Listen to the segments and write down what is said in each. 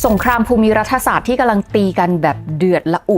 สงครามภูมิรัฐศาสตร์ที่กำลังตีกันแบบเดือดละอุ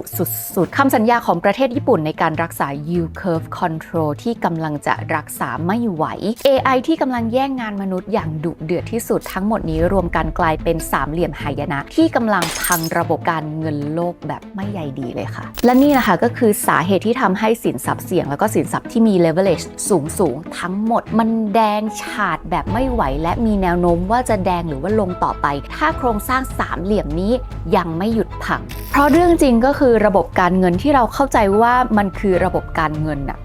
สุดๆคำสัญญาของประเทศญี่ปุ่นในการรักษา yield curve control ที่กำลังจะรักษาไม่ไหว AI ที่กำลังแย่งงานมนุษย์อย่างดุเดือดที่สุดทั้งหมดนี้รวมกันกลายเป็นสามเหลี่ยมหายนะที่กำลังพังระบบการเงินโลกแบบไม่ใยดีเลยค่ะและนี่นะคะก็คือสาเหตุที่ทำให้สินทรัพย์เสี่ยงแล้วก็สินทรัพย์ที่มี leverage สูงทั้งหมดมันแดงฉาดแบบไม่ไหวและมีแนวโน้มว่าจะแดงหรือว่าลงต่อไปถ้าโครงสร้างสามเหลี่ยมนี้ยังไม่หยุดพังเพราะเรื่องจริงก็คือระบบการเงินที่เราเข้าใจว่ามันคือระบบการเงินน่ะ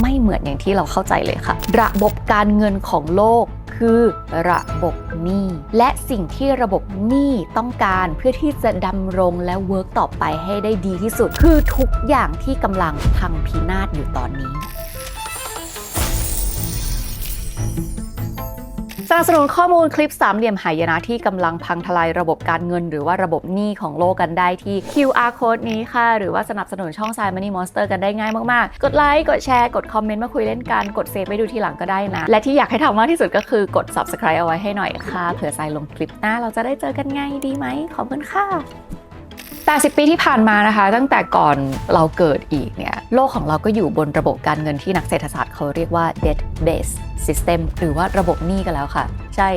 ไม่เหมือนอย่างที่เราเข้าใจเลยค่ะระบบการเงินของโลกคือระบบหนี้และสิ่งที่ระบบหนี้ต้องการเพื่อที่จะดำรงและเวิร์กต่อไปให้ได้ดีที่สุดคือทุกอย่างที่กำลังพังพินาศอยู่ตอนนี้สนับสนุนข้อมูลคลิปสามเหลี่ยมหายนะที่กำลังพังทลายระบบการเงินหรือว่าระบบหนี้ของโลกกันได้ที่ QR code นี้ค่ะหรือว่าสนับสนุนช่อง Sai Money Monster กันได้ง่ายมากๆกดไลค์กดแชร์กดคอมเมนต์มาคุยเล่นกันกดเซฟไว้ดูทีหลังก็ได้นะและที่อยากให้ทำมากที่สุดก็คือกด Subscribe เอาไว้ให้หน่อยค่ะเผื่อ Sai ลงคลิปหน้าเราจะได้เจอกันไงดีไหมขอบคุณค่ะ80 ปีที่ผ่านมานะคะตั้งแต่ก่อนเราเกิดอีกเนี่ยโลกของเราก็อยู่บนระบบการเงินที่นักเศรษฐศาสตร์เขาเรียกว่า debt based system หรือว่าระบบหนี้กันแล้วค่ะใช่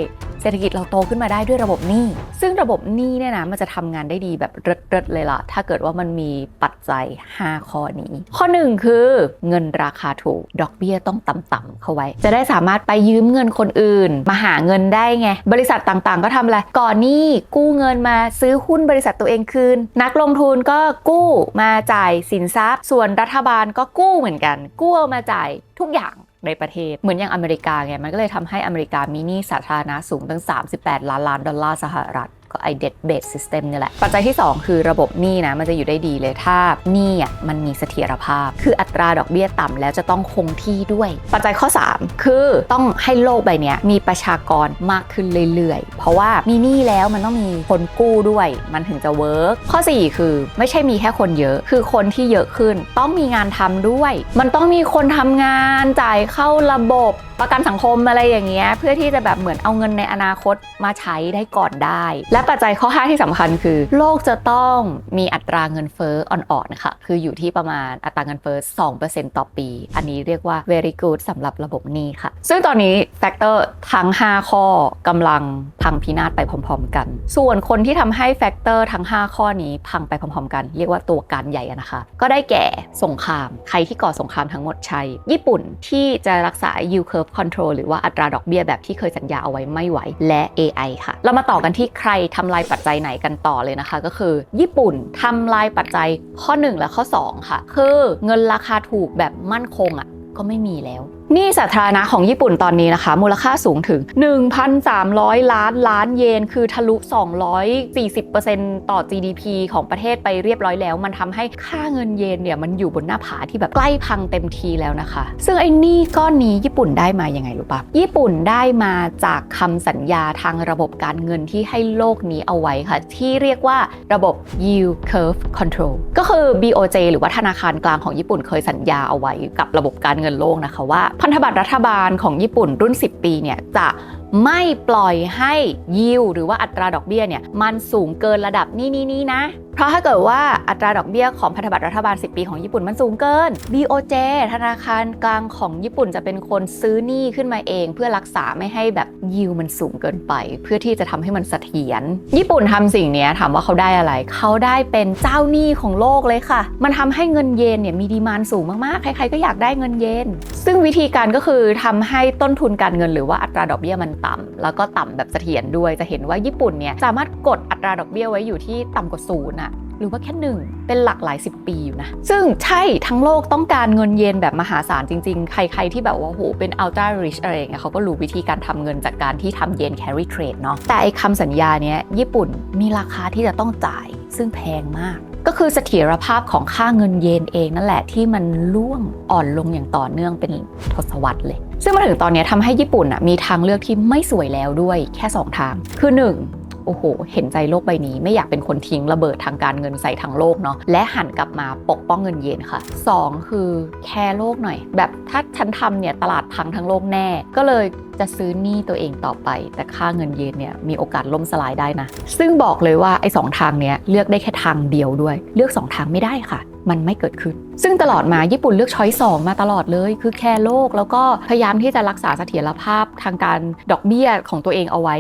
เศรษฐกิจเราโตขึ้นมาได้ด้วยระบบหนี้ซึ่งระบบหนี้เนี่ยนะมันจะทำงานได้ดีแบบเริดๆเลยล่ะถ้าเกิดว่ามันมีปัจจัย5ข้อนี้ข้อ1คือเงินราคาถูกดอกเบี้ยต้องต่ำๆเข้าไว้จะได้สามารถไปยืมเงินคนอื่นมาหาเงินได้ไงบริษัทต่างๆก็ทำอะไรก่อนหนี้กู้เงินมาซื้อหุ้นบริษัทตัวเองคืนนักลงทุนก็กู้มาจ่ายสินทรัพย์ส่วนรัฐบาลก็กู้เหมือนกันกู้เอามาจ่ายทุกอย่างในประเทศเหมือนอย่างอเมริกาไงมันก็เลยทำให้อเมริกามีหนี้สาธารณะสูงตั้ง38 ล้านดอลลาร์สหรัฐก็ไอ debt based system นี่แหละปัจจัยที่2คือระบบหนี้นะมันจะอยู่ได้ดีเลยถ้าหนี้มันมีเสถียรภาพคืออัตราดอกเบี้ยต่ำแล้วจะต้องคงที่ด้วยปัจจัยข้อ3คือต้องให้โลกใบนี้มีประชากรมากขึ้นเรื่อยๆเพราะว่ามีหนี้แล้วมันต้องมีคนกู้ด้วยมันถึงจะเวิร์กข้อ4คือไม่ใช่มีแค่คนเยอะคือคนที่เยอะขึ้นต้องมีงานทำด้วยมันต้องมีคนทำงานจ่ายเข้าระบบประกันสังคมอะไรอย่างเงี้ยเพื่อที่จะแบบเหมือนเอาเงินในอนาคตมาใช้ได้ก่อนได้และปัจจัยข้อ5ที่สำคัญคือโลกจะต้องมีอัตราเงินเฟ้ออ่อนๆค่ะคืออยู่ที่ประมาณอัตราเงินเฟ้อ 2% ต่อปีอันนี้เรียกว่า very good สำหรับระบบหนี้ค่ะซึ่งตอนนี้แฟกเตอร์ทั้ง5ข้อกำลังพังพินาศไปพร้อมๆกันส่วนคนที่ทำให้แฟกเตอร์ทั้ง5ข้อนี้พังไปพร้อมๆกันเรียกว่าตัวการใหญ่นะคะก็ได้แก่สงครามใครที่ก่อสงครามทั้งหมดใช่ญี่ปุ่นที่จะรักษา yield curve control หรือว่าอัตราดอกเบี้ยแบบที่เคยสัญญาเอาไว้ไม่ไหวและ AI ค่ะเรามาต่อกันที่ใครทำลายปัจจัยไหนกันต่อเลยนะคะก็คือญี่ปุ่นทำลายปัจจัยข้อ1และข้อ2ค่ะคือเงินราคาถูกแบบมั่นคงก็ไม่มีแล้วหนี้สาธารณะของญี่ปุ่นตอนนี้นะคะมูลค่าสูงถึง 1,300 ล้านเยนคือทะลุ 240% ต่อ GDP ของประเทศไปเรียบร้อยแล้วมันทำให้ค่าเงินเยนเนี่ยมันอยู่บนหน้าผาที่แบบใกล้พังเต็มทีแล้วนะคะซึ่งไอ้หนี้ก้อนนี้ญี่ปุ่นได้มายังไงรู้ปะญี่ปุ่นได้มาจากคำสัญญาทางระบบการเงินที่ให้โลกนี้เอาไว้ค่ะที่เรียกว่าระบบ yield curve control ก็คือ BOJ หรือว่าธนาคารกลางของญี่ปุ่นเคยสัญญาเอาไว้กับระบบการเงินโลกนะคะว่าพันธบัตรรัฐบาลของญี่ปุ่นรุ่น10 ปีเนี่ยจะไม่ปล่อยให้ยิวหรือว่าอัตราดอกเบี้ยเนี่ยมันสูงเกินระดับนี้นะเพราะถ้าเกิดว่าอัตราดอกเบี้ยของพันธบัตรรัฐบาล10 ปีของญี่ปุ่นมันสูงเกิน BOJ ธนาคารกลางของญี่ปุ่นจะเป็นคนซื้อหนี้ขึ้นมาเองเพื่อรักษาไม่ให้แบบยิวมันสูงเกินไปเพื่อที่จะทำให้มันเสถียรญี่ปุ่นทำสิ่งนี้ถามว่าเขาได้อะไรเขาได้เป็นเจ้าหนี้ของโลกเลยค่ะมันทำให้เงินเยนเนี่ยมีดีมานด์สูงมากๆใครๆก็อยากได้เงินเยนซึ่งวิธีการก็คือทำให้ต้นทุนการเงินหรือว่าอัตราดอกเบี้ยมันต่ำแล้วก็ต่ำแบบเสถียรด้วยจะเห็นว่าญี่ปุ่นเนี่ยสามารถกดอัตราดอกเบี้ยไว้อยู่ที่ต่ำกว่า0หรือว่าแค่1เป็นหลักหลาย10 ปีอยู่นะซึ่งใช่ทั้งโลกต้องการเงินเยนแบบมหาศาลจริงๆใครๆที่แบบว่าโหเป็น ultra rich อะไรอย่างเงี้ยเขาก็รู้วิธีการทำเงินจากการที่ทำเยน carry trade เนาะแต่ไอ้คำสัญญาเนี้ยญี่ปุ่นมีราคาที่จะต้องจ่ายซึ่งแพงมากก็คือเสถียรภาพของค่าเงินเยนเองนั่นแหละที่มันร่วงอ่อนลงอย่างต่อเนื่องเป็นทศวรรษเลยซึ่งมาถึงตอนนี้ทำให้ญี่ปุ่นมีทางเลือกที่ไม่สวยแล้วด้วยแค่2 ทางคือ1โอ้โหเห็นใจโลกใบนี้ไม่อยากเป็นคนทิ้งระเบิดทางการเงินใส่ทั้งโลกเนาะและหันกลับมาปกป้องเงินเยนค่ะ2คือแคร์โลกหน่อยแบบถ้าฉันทำเนี่ยตลาดพังทั้งโลกแน่ก็เลย จะซื้อหนี้ตัวเองต่อไปแต่ค่าเงินเยนเนี่ยมีโอกาสล่มสลายได้นะซึ่งบอกเลยว่าไอ้2ทางเนี้ยเลือกได้แค่ทางเดียวด้วยเลือก2ทางไม่ได้ค่ะมันไม่เกิดขึ้นซึ่งตลอดมาญี่ปุ่นเลือกช้อย2มาตลอดเลยคือแคร์โลกแล้วก็พยายามที่จะรักษาเสถียรภาพทางการดอกเบี้ยของตัวเองเอาไว้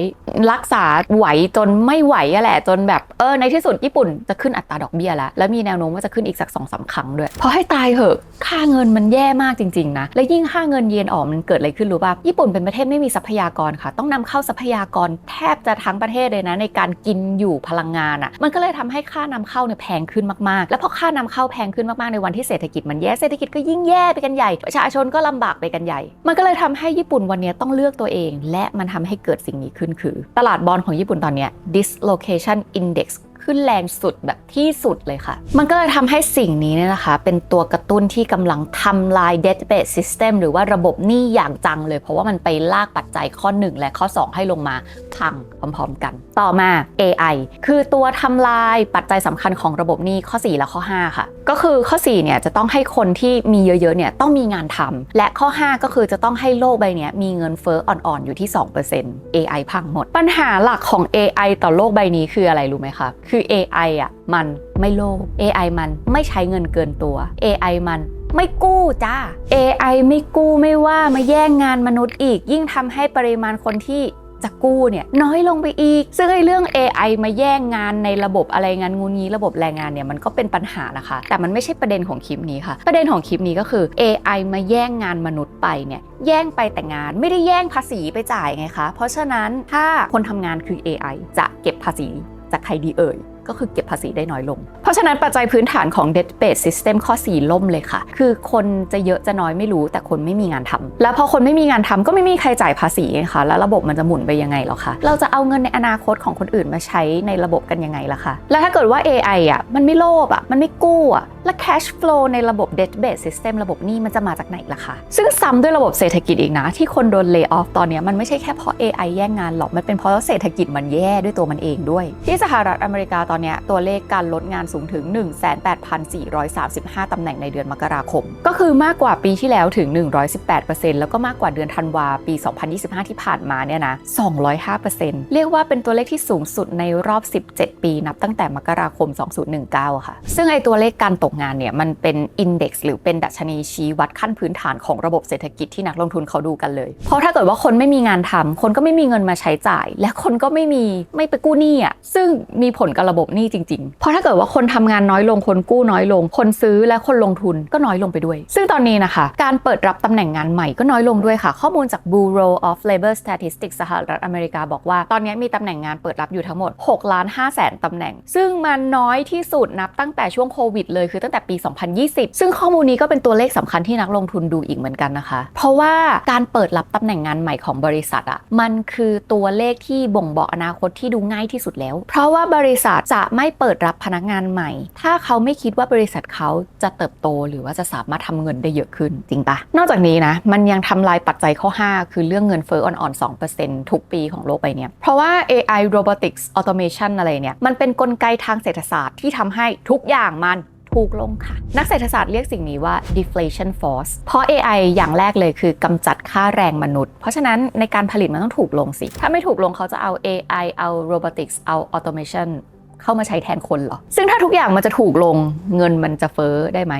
รักษาไหวจนไม่ไหวอะแหละจนแบบในที่สุดญี่ปุ่นจะขึ้นอัตราดอกเบี้ยแล้วมีแนวโน้มว่าจะขึ้นอีกสัก 2-3 ครั้งด้วยเพราะให้ตายเหอะค่าเงินมันแย่มากจริงๆนะและยิ่งค่าเงินเยนออกมันเกิดอะไรขึ้นรู้ป่ะญี่ปุ่นเป็นประเทศไม่มีทรัพยากรค่ะต้องนำเข้าทรัพยากรแทบจะทั้งประเทศเลยนะในการกินอยู่พลังงานอ่ะมันก็เลยทำให้ค่านำเข้าเนี่ยแพงขึ้นมากๆแล้วพอค่านำเข้าแพงขึ้นมากๆในวันที่เศรษฐกิจมันแย่เศรษฐกิจก็ยิ่งแย่ไปกันใหญ่ประชาชนก็ลำบากไปกันใหญ่มันก็เลยทำให้ญี่ปุ่นวันนี้ต้องเลือกตัวเองและมันทำให้เกิดสิ่งนี้ขึ้นคือตลาดบอนด์ของญี่ปุ่นตอนนี้ dislocation index ขึ้นแรงสุดแบบที่สุดเลยค่ะมันก็เลยทำให้สิ่งนี้เนี่ยนะคะเป็นตัวกระตุ้นที่กำลังทำลาย debt based system หรือว่าระบบหนี้อย่างจังเลยเพราะว่ามันไปลากปัจจัยข้อ1และข้อ2ให้ลงมาพังพร้อมๆกันต่อมา AI คือตัวทำลายปัจจัยสำคัญของระบบหนี้ข้อ4และข้อ5ค่ะก็คือข้อ4เนี่ยจะต้องให้คนที่มีเยอะๆเนี่ยต้องมีงานทำและข้อ5ก็คือจะต้องให้โลกใบนี้มีเงินเฟ้ออ่อนๆอยู่ที่ 2% AI พังหมดปัญหาหลักของ AI ต่อโลกใบนี้คืออะไรรู้ไหมคะคือ AI อ่ะมันไม่โลภ AI มันไม่ใช้เงินเกินตัว AI มันไม่กู้จ้า AI ไม่กู้ไม่ว่ามาแย่งงานมนุษย์อีกยิ่งทำให้ปริมาณคนที่จะกู้เนี่ยน้อยลงไปอีกซึ่งไอ้เรื่อง AI มาแย่งงานในระบบอะไรงานงูงี้ระบบแรงงานเนี่ยมันก็เป็นปัญหานะคะแต่มันไม่ใช่ประเด็นของคลิปนี้ค่ะประเด็นของคลิปนี้ก็คือ AI มาแย่งงานมนุษย์ไปเนี่ยแย่งไปแต่งานไม่ได้แย่งภาษีไปจ่ายไงคะเพราะฉะนั้นถ้าคนทำงานคือ AI จะเก็บภาษีจากใครดีเอ่ยก็คือเก็บภาษีได้น้อยลงเพราะฉะนั้นปัจจัยพื้นฐานของ debt based system ข้อ4ล่มเลยค่ะคือคนจะเยอะจะน้อยไม่รู้แต่คนไม่มีงานทำแล้วพอคนไม่มีงานทำก็ไม่มีใครจ่ายภาษีไงคะแล้วระบบมันจะหมุนไปยังไงหรอคะเราจะเอาเงินในอนาคตของคนอื่นมาใช้ในระบบกันยังไงล่ะคะแล้วถ้าเกิดว่า AI อ่ะมันไม่โลภอ่ะมันไม่กู้อ่ะแล้ว cash flow ในระบบ debt based system ระบบหนี้มันจะมาจากไหนล่ะคะซึ่งซ้ำด้วยระบบเศรษฐกิจอีกนะที่คนโดน lay off ตอนนี้มันไม่ใช่แค่เพราะ AI แย่งงานหรอกมันเป็นเพราะเศรษฐกิจมันแย่ด้วยตัวมันเองด้วยที่สหรัฐอเมริกาตอนนี้ตัวเลขการลดงานสูงถึง 18,435 ตำแหน่งในเดือนมกราคมก็คือมากกว่าปีที่แล้วถึง 118% แล้วก็มากกว่าเดือนธันวาปี 2025 ที่ผ่านมาเนี่ยนะ 205% เรียกว่าเป็นตัวเลขที่สูงสุดในรอบ 17 ปีนับตั้งแต่มกราคม 2019 ค่ะซึ่งไอตัวเลขการตกงานเนี่ยมันเป็นอินเด็กซ์หรือเป็นดัชนีชี้วัดขั้นพื้นฐานของระบบเศรษฐกิจที่นักลงทุนเขาดูกันเลยเพราะถ้าเกิดว่าคนไม่มีงานทำคนก็ไม่มีเงินมาใช้จ่ายและคนก็ไม่ไปกู้หนี้อ่ะซึ่งมีผลกับระบบหนี้จริงๆเพราะถ้าเกิดว่าคนทำงานน้อยลงคนกู้น้อยลงคนซื้อและคนลงทุนก็น้อยลงไปด้วยซึ่งตอนนี้นะคะการเปิดรับตำแหน่งงานใหม่ก็น้อยลงด้วยค่ะข้อมูลจาก Bureau of Labor Statistics สหรัฐอเมริกาบอกว่าตอนนี้มีตำแหน่งงานเปิดรับอยู่ทั้งหมด 6,500,000 ตำแหน่งซึ่งมันน้อยที่สุดนับตั้งแต่ช่วงโควิดเลยคือตั้งแต่ปี 2020 ซึ่งข้อมูลนี้ก็เป็นตัวเลขสำคัญที่นักลงทุนดูอีกเหมือนกันนะคะเพราะว่าการเปิดรับตำแหน่งงานใหม่ของบริษัทอ่ะมันคือตัวเลขที่บ่งบอกอนาคตที่ดูง่ายที่สุดแล้วเพราะว่าบริษัทจะไม่เปิดรับพนักงานใหม่ถ้าเขาไม่คิดว่าบริษัทเขาจะเติบโตหรือว่าจะสามารถทำเงินได้เยอะขึ้นจริงปะนอกจากนี้นะมันยังทำลายปัจจัยข้อ5คือเรื่องเงินเฟ้ออ่อนๆ 2% ทุกปีของโลกใบนี้เพราะว่า AI robotics automation อะไรเนี่ยมันเป็นกลไกทางเศรษฐศาสตร์ที่ทำให้ทุกอย่างมันถูกลงค่ะนักเศรษฐศาสตร์เรียกสิ่งนี้ว่า deflation force เพราะ AI อย่างแรกเลยคือกำจัดค่าแรงมนุษย์เพราะฉะนั้นในการผลิตมันต้องถูกลงสิถ้าไม่ถูกลงเขาจะเอา AI เอา robotics เอา automation เข้ามาใช้แทนคนเหรอซึ่งถ้าทุกอย่างมันจะถูกลงเงินมันจะเฟ้อได้ไหม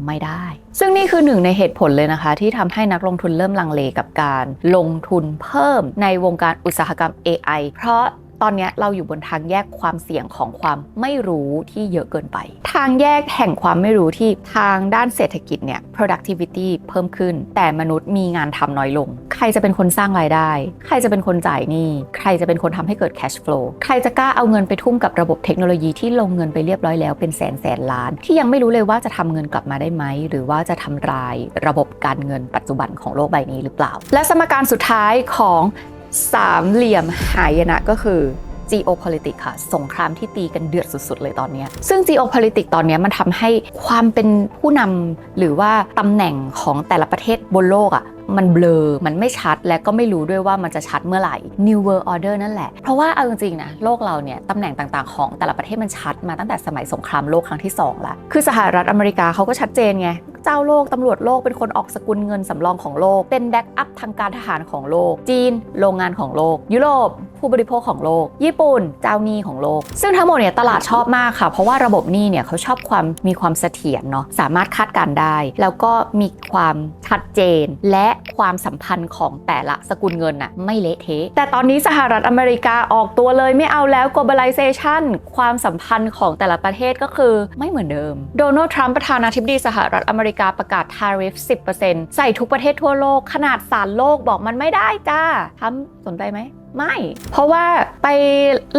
ไม่ได้ซึ่งนี่คือหนึ่งในเหตุผลเลยนะคะที่ทำให้นักลงทุนเริ่มลังเลกับการลงทุนเพิ่มในวงการอุตสาหกรรม AI เพราะตอนนี้เราอยู่บนทางแยกความเสี่ยงของความไม่รู้ที่เยอะเกินไปทางแยกแห่งความไม่รู้ที่ทางด้านเศรษฐกิจเนี่ย productivity เพิ่มขึ้นแต่มนุษย์มีงานทำน้อยลงใครจะเป็นคนสร้างรายได้ใครจะเป็นคนจ่ายหนี้ใครจะเป็นคนทำให้เกิด cash flow ใครจะกล้าเอาเงินไปทุ่มกับระบบเทคโนโลยีที่ลงเงินไปเรียบร้อยแล้วเป็นแสนล้านที่ยังไม่รู้เลยว่าจะทำเงินกลับมาได้ไหมหรือว่าจะทำลายระบบการเงินปัจจุบันของโลกใบนี้หรือเปล่าและสมการสุดท้ายของสามเหลี่ยมหายนะก็คือgeopolitics ค่ะสงครามที่ตีกันเดือดสุดๆเลยตอนนี้ซึ่ง geopolitics ตอนนี้มันทำให้ความเป็นผู้นำหรือว่าตำแหน่งของแต่ละประเทศบนโลกอ่ะมันเบลอมันไม่ชัดและก็ไม่รู้ด้วยว่ามันจะชัดเมื่อไหร่ New World Order นั่นแหละเพราะว่าเอาจริงๆนะโลกเราเนี่ยตำแหน่งต่างๆของแต่ละประเทศมันชัดมาตั้งแต่สมัยสงครามโลกครั้งที่2แล้วคือสหรัฐอเมริกาเขาก็ชัดเจนไง เจ้าโลกตำรวจโลกเป็นคนออกสกุลเงินสำรองของโลกเป็นแบ็กอัพทางการทหารของโลกจีนโรงงานของโลกยุโรปผู้บริโภคของโลกญี่ปุ่นเจ้าหนี้ของโลกซึ่งทั้งหมดเนี่ยตลาดชอบมากค่ะเพราะว่าระบบหนี้เนี่ยเขาชอบมีความเสถียรเนาะสามารถคาดการได้แล้วก็มีความชัดเจนและความสัมพันธ์ของแต่ละสกุลเงินน่ะไม่เละเทะแต่ตอนนี้สหรัฐอเมริกาออกตัวเลยไม่เอาแล้ว globalization ความสัมพันธ์ของแต่ละประเทศก็คือไม่เหมือนเดิมโดนัลด์ทรัมป์ประธานาธิบดีสหรัฐอเมริกาประกาศ tariff 10% ใส่ทุกประเทศทั่วโลกขนาดศาลโลกบอกมันไม่ได้จ้าทำสนใจไหมไม่เพราะว่าไป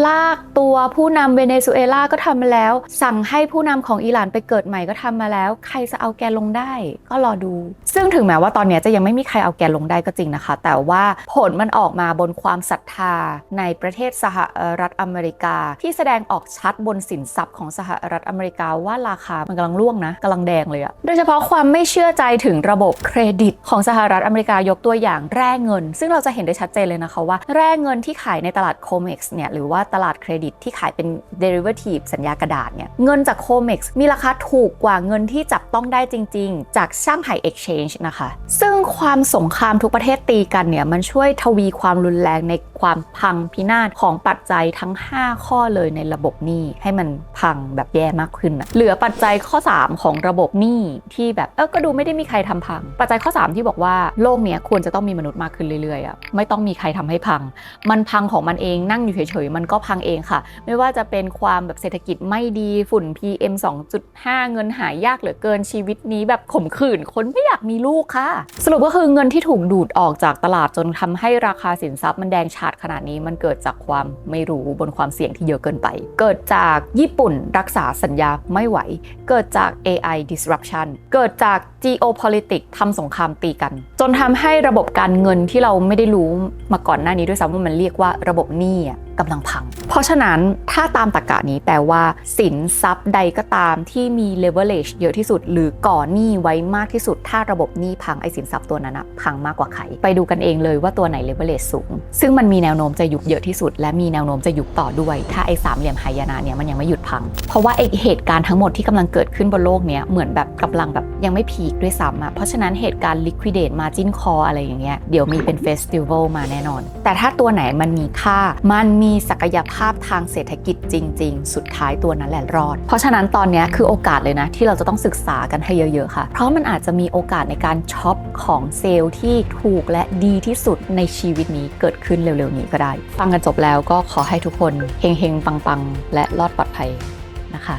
ลากตัวผู้นำเวเนซุเอลาก็ทำมาแล้วสั่งให้ผู้นำของอิหร่านไปเกิดใหม่ก็ทำมาแล้วใครจะเอาแกลงได้ก็รอดูซึ่งถึงแม้ว่าตอนนี้จะยังไม่มีใครเอาแกลงได้ก็จริงนะคะแต่ว่าผลมันออกมาบนความศรัทธาในประเทศสหรัฐอเมริกาที่แสดงออกชัดบนสินทรัพย์ของสหรัฐอเมริกาว่าราคามันกำลังร่วงนะกำลังแดงเลยอะโดยเฉพาะความไม่เชื่อใจถึงระบบเครดิตของสหรัฐอเมริกายกตัวอย่างแร่เงินซึ่งเราจะเห็นได้ชัดเจนเลยนะคะว่าแร่เงินที่ขายในตลาด COMEX เนี่ยหรือว่าตลาดเครดิตที่ขายเป็น derivative สัญญากระดาษเนี่ยเงินจาก COMEX มีราคาถูกกว่าเงินที่จับต้องได้จริงๆจากช่างไห่ exchange นะคะซึ่งความสงครามทุกประเทศตีกันเนี่ยมันช่วยทวีความรุนแรงในความพังพินาศของปัจจัยทั้ง5ข้อเลยในระบบหนี้ให้มันพังแบบแย่มากขึ้นนะเหลือปัจจัยข้อ3ของระบบหนี้ที่แบบก็ดูไม่ได้มีใครทำพังปัจจัยข้อ3ที่บอกว่าโลกเนี้ยควรจะต้องมีมนุษย์มากขึ้นเรื่อยๆไม่ต้องมีใครทำให้พังมันพังของมันเองนั่งอยู่เฉยๆมันก็พังเองค่ะไม่ว่าจะเป็นความแบบเศรษฐกิจไม่ดีฝุ่น PM 2.5 เงินหายากเหลือเกินชีวิตนี้แบบขมขื่นคนไม่อยากมีลูกค่ะสรุปก็คือเงินที่ถูกดูดออกจากตลาดจนทำให้ราคาสินทรัพย์มันแดงฉานขนาดนี้มันเกิดจากความไม่รู้บนความเสี่ยงที่เยอะเกินไปเกิดจากญี่ปุ่นรักษาสัญญาไม่ไหวเกิดจาก AI disruption เกิดจาก geopolitics ทำสงครามตีกันจนทำให้ระบบการเงินที่เราไม่ได้รู้มาก่อนหน้านี้ด้วยซ้ำว่ามันเรียกว่าระบบหนี้กำลังพังเพราะฉะนั้นถ้าตามตรรกะนี้แปลว่าสินทรัพย์ใดก็ตามที่มี leverage เยอะที่สุดหรือก่อหนี้ไว้มากที่สุดถ้าระบบหนี้พังไอ้สินทรัพย์ตัวนั้นพังมากกว่าใครไปดูกันเองเลยว่าตัวไหน leverage สูงซึ่งมันมีแนวโน้มจะยุบเยอะที่สุดและมีแนวโน้มจะยุบต่อด้วยถ้าไอ้สามเหลี่ยมหายนะเนี่ยมันยังไม่หยุดพังเพราะว่าไอ้เหตุการณ์ทั้งหมดที่กำลังเกิดขึ้นบนโลกเนี้ยเหมือนแบบกำลังแบบยังไม่พีคด้วยซ้ำเพราะฉะนั้นเหตุการณ์ liquidate margin call อะไรอย่างเงี้ยเดี๋ยวมีเป็น festival มาแน่นอนแต่ถ้าตัวไหนมันมีค่ามันมีศักยภาพทางเศรษฐกิจจริงๆสุดท้ายตัวนั้นแหละรอดเพราะฉะนั้นตอนนี้คือโอกาสเลยนะที่เราจะต้องศึกษากันให้เยอะๆค่ะเพราะมันอาจจะมีโอกาสในการช็อปของเซลล์ที่ถูกและดีที่สุดในชีวิตนี้เกิดขึ้นเร็วๆนี้ก็ได้ฟังกันจบแล้วก็ขอให้ทุกคนเฮงๆปังๆและรอดปลอดภัยนะคะ